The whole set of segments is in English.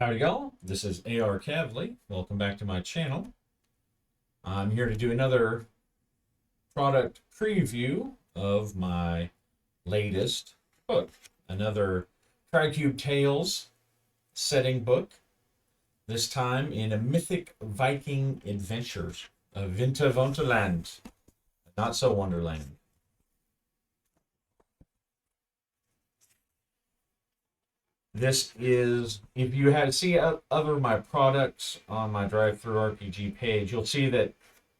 Howdy y'all, this is AR Cavley. Welcome back to my channel. I'm here to do another product preview of my latest book. Another TriCube Tales setting book. This time in a Mythic Viking adventures. A Winter Wonderland. Not so Wonderland. This is, if you had see other of my products on my Drive-Thru RPG page, you'll see that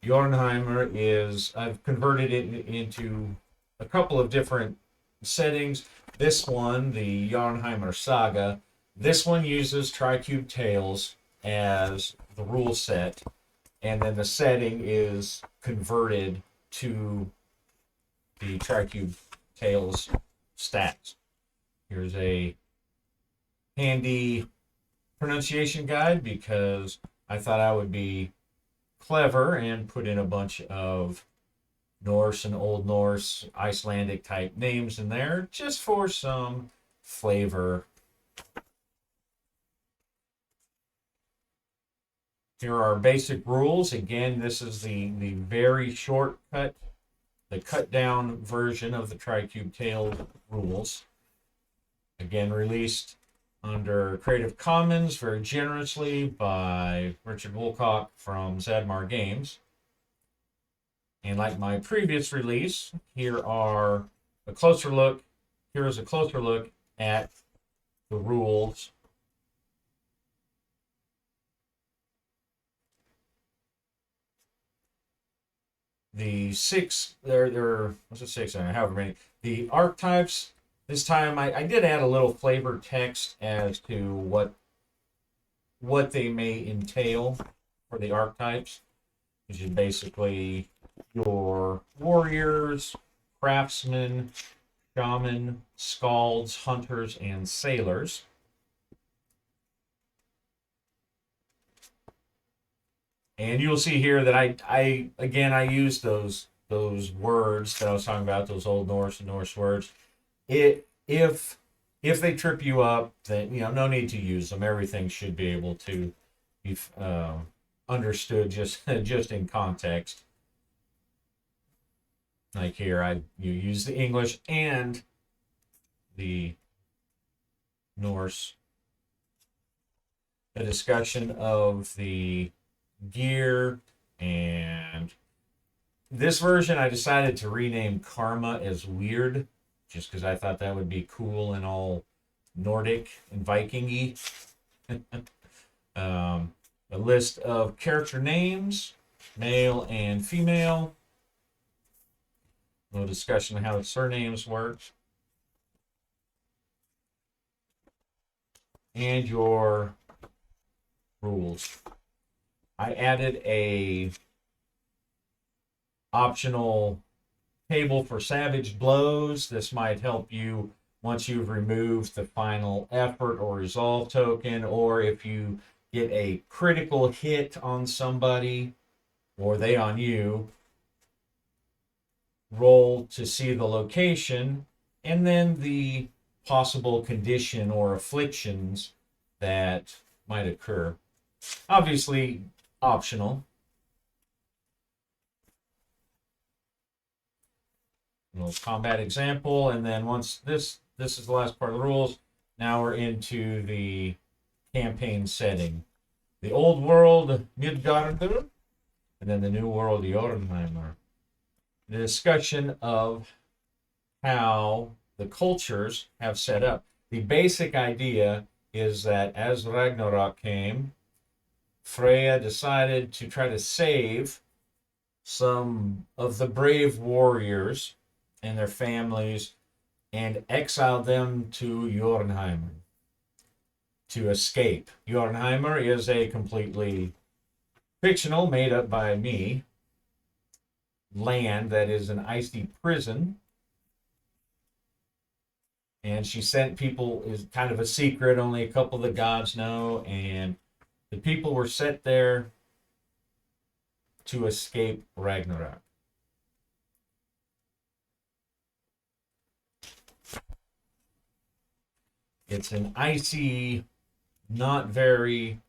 Járnheimr is, I've converted it into a couple of different settings. This one, the Járnheimr Saga, this one uses TriCube Tales as the rule set, and then the setting is converted to the TriCube Tales stats. Here's a handy pronunciation guide because I thought I would be clever and put in a bunch of Norse and Old Norse, Icelandic type names in there just for some flavor. Here are our basic rules. Again, this is the very shortcut, the cut down version of the TriCube Tales rules. Again, released under Creative Commons very generously by Richard Woolcock from Zadmar Games. And like my previous release, here is a closer look at the rules. The six, what's the six, however many, the archetypes. This time I did add a little flavor text as to what they may entail for the archetypes, which is basically your warriors, craftsmen, shaman, scalds, hunters, and sailors. And you'll see here that I use those words that I was talking about, those Old Norse and Norse words. If they trip you up, then no need to use them. Everything should be able to be understood just in context. Like here, you use the English and the Norse. A discussion of the gear, and this version I decided to rename Karma as Weird, just because I thought that would be cool and all Nordic and Viking-y. A list of character names, male and female. A little discussion of how the surnames work. And your rules. I added a optional table for savage blows. This might help you once you've removed the final effort or resolve token, or if you get a critical hit on somebody or they on you, roll to see the location and then the possible condition or afflictions that might occur. Obviously optional. A little combat example, and then once this is the last part of the rules, now we're into the campaign setting. The old world, Midgard, and then the new world, Járnheimr. The discussion of how the cultures have set up. The basic idea is that as Ragnarok came, Freya decided to try to save some of the brave warriors and their families and exile them to Járnheimr to escape. Járnheimr is a completely fictional, made up by me, land that is an icy prison. And she sent people, is kind of a secret, only a couple of the gods know, and the people were set there to escape Ragnarok. It's an icy not very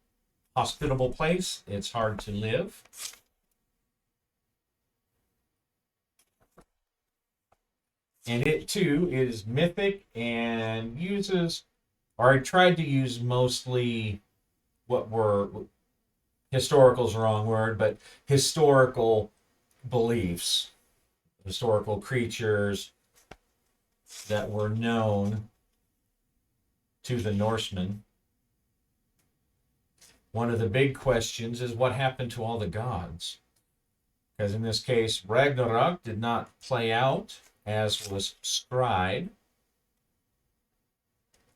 hospitable place. It's hard to live. And it too is mythic and uses, or I tried to use mostly what were historical is the wrong word, but historical beliefs, historical creatures that were known to the Norsemen. One of the big questions is what happened to all the gods? Because in this case, Ragnarok did not play out as was scried.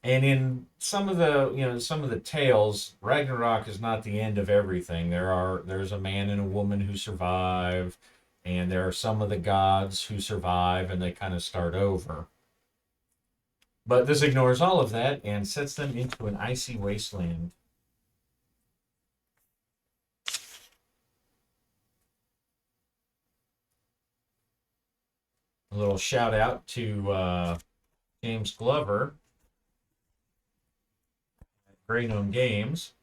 And in some of the tales, Ragnarok is not the end of everything. There's a man and a woman who survive, and there are some of the gods who survive, and they kind of start over. But this ignores all of that and sets them into an icy wasteland. A little shout out to James Glover at Grey Games.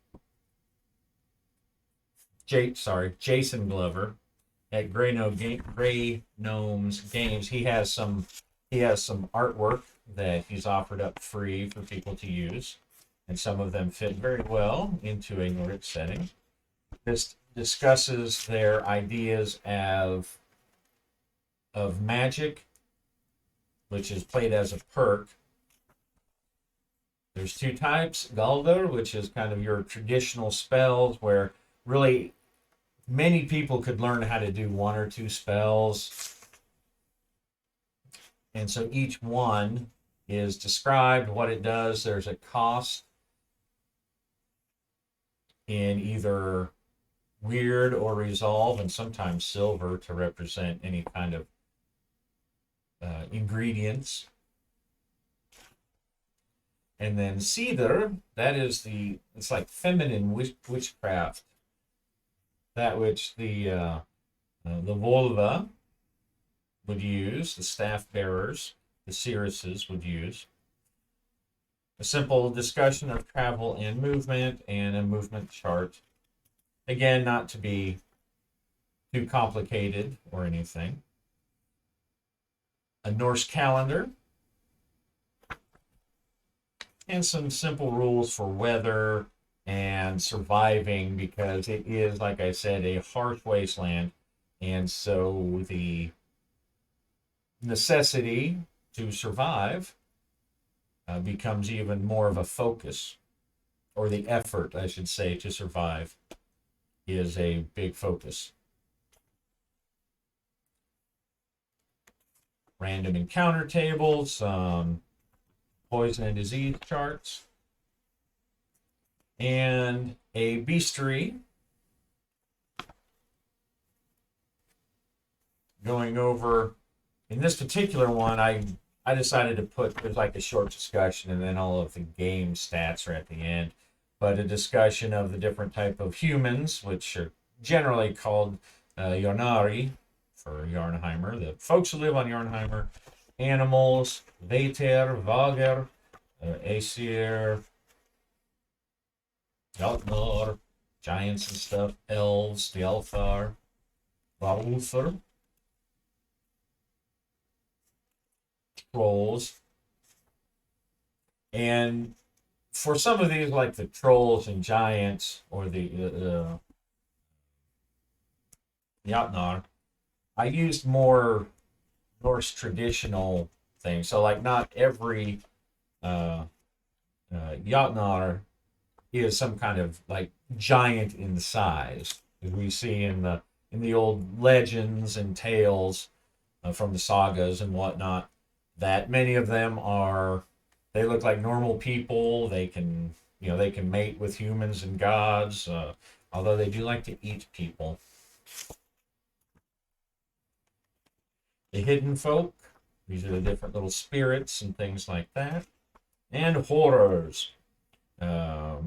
Jason Glover at Grey Gnomes Games. He has some artwork that he's offered up free for people to use, and some of them fit very well into a Nordic setting. This discusses their ideas of magic, which is played as a perk. There's two types: Galdr, which is kind of your traditional spells, where really many people could learn how to do one or two spells. And so each one is described, what it does. There's a cost in either weird or resolve, and sometimes silver to represent any kind of ingredients. And then Seether, it's like feminine witchcraft. That which the Volva would use, the staff bearers, the seeresses would use. A simple discussion of travel and movement and a movement chart. Again, not to be too complicated or anything. A Norse calendar. And some simple rules for weather and surviving, because it is, like I said, a harsh wasteland. And so the necessity to survive becomes even more of a focus, or the effort, I should say, to survive is a big focus. Random encounter tables, poison and disease charts, and a bestiary going over. In this particular one, I decided to put, there's like a short discussion and then all of the game stats are at the end, but a discussion of the different type of humans, which are generally called Járnari for Járnheimr, the folks who live on Járnheimr, animals, Veter, Vager, Aesir, Játnar, giants and stuff, elves, the Althar, Valuther, trolls. And for some of these, like the trolls and giants, or the Játnar, I used more Norse traditional things. So, like, not every Játnar is some kind of like giant in size, as we see in the old legends and tales from the sagas and whatnot. That many of them they look like normal people. They can mate with humans and gods, although they do like to eat people. The hidden folk, these are the different little spirits and things like that. And horrors. The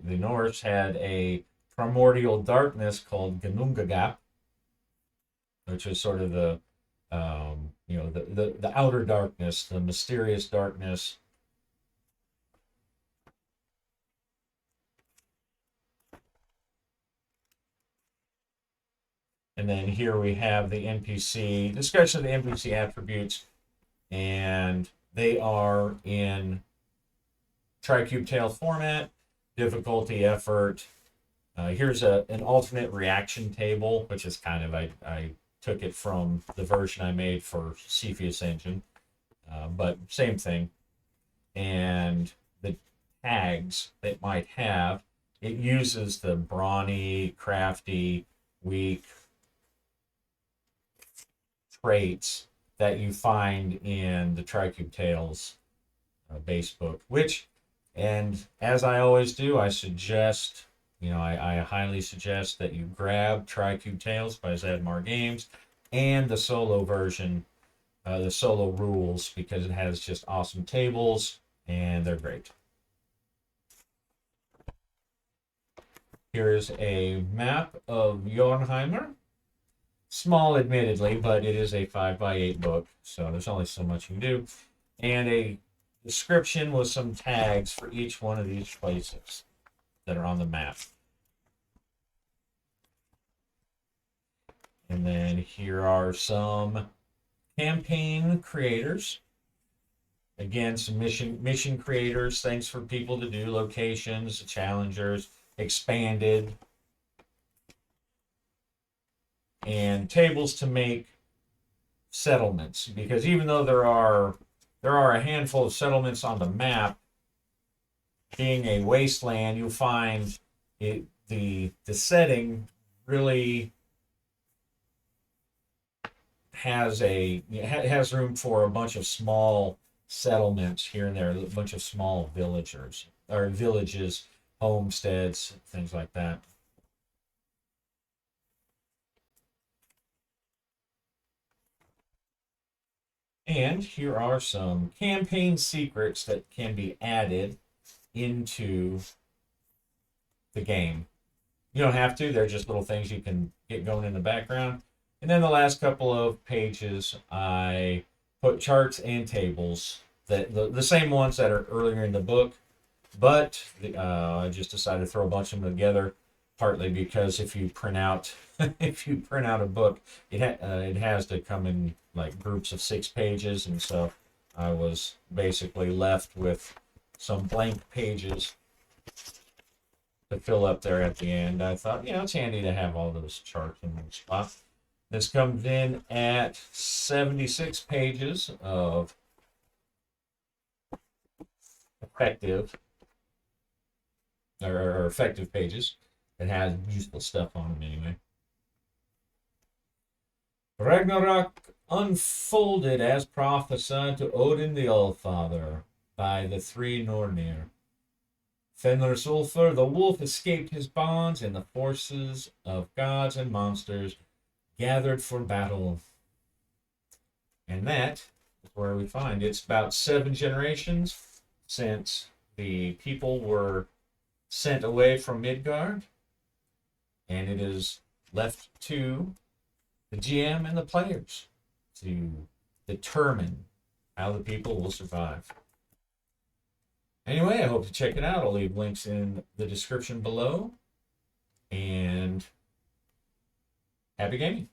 Norse had a primordial darkness called Gnungagap, which is sort of the outer darkness, the mysterious darkness. And then here we have the NPC, discussion of the NPC attributes, and they are in Tricube Tale format, difficulty, effort. Here's an alternate reaction table, which is kind of, I took it from the version I made for Cepheus Engine, but same thing. And the tags it might have, it uses the brawny, crafty, weak traits that you find in the Tricube Tales base book, which, and as I always do, I suggest, I highly suggest that you grab Tricube Tales by Zadmar Games and the solo version, the solo rules, because it has just awesome tables and they're great. Here's a map of Járnheimr. Small, admittedly, but it is a 5x8 book, so there's only so much you can do. And a description with some tags for each one of these places that are on the map. And then here are some campaign creators. Again, some mission creators, things for people to do, locations, challengers, expanded, and tables to make settlements. Because even though there are a handful of settlements on the map, being a wasteland, you'll find the setting really has room for a bunch of small settlements here and there, a bunch of small villages, homesteads, things like that. And here are some campaign secrets that can be added into the game. You don't have to, they're just little things you can get going in the background. And then the last couple of pages, I put charts and tables, that the same ones that are earlier in the book, but I just decided to throw a bunch of them together, partly because if you print out a book, it has to come in like groups of 6 pages, and so I was basically left with some blank pages to fill up there at the end. I thought, it's handy to have all those charts in one spot. This comes in at 76 pages of effective pages. It has useful stuff on them anyway. Ragnarok unfolded as prophesied to Odin the Allfather by the 3 Nornir. Fenrir's Ulfr, the wolf, escaped his bonds, and the forces of gods and monsters gathered for battle. And that is where we find it's about 7 generations since the people were sent away from Midgard, and it is left to the GM and the players to determine how the people will survive. Anyway, I hope to check it out. I'll leave links in the description below, and happy gaming.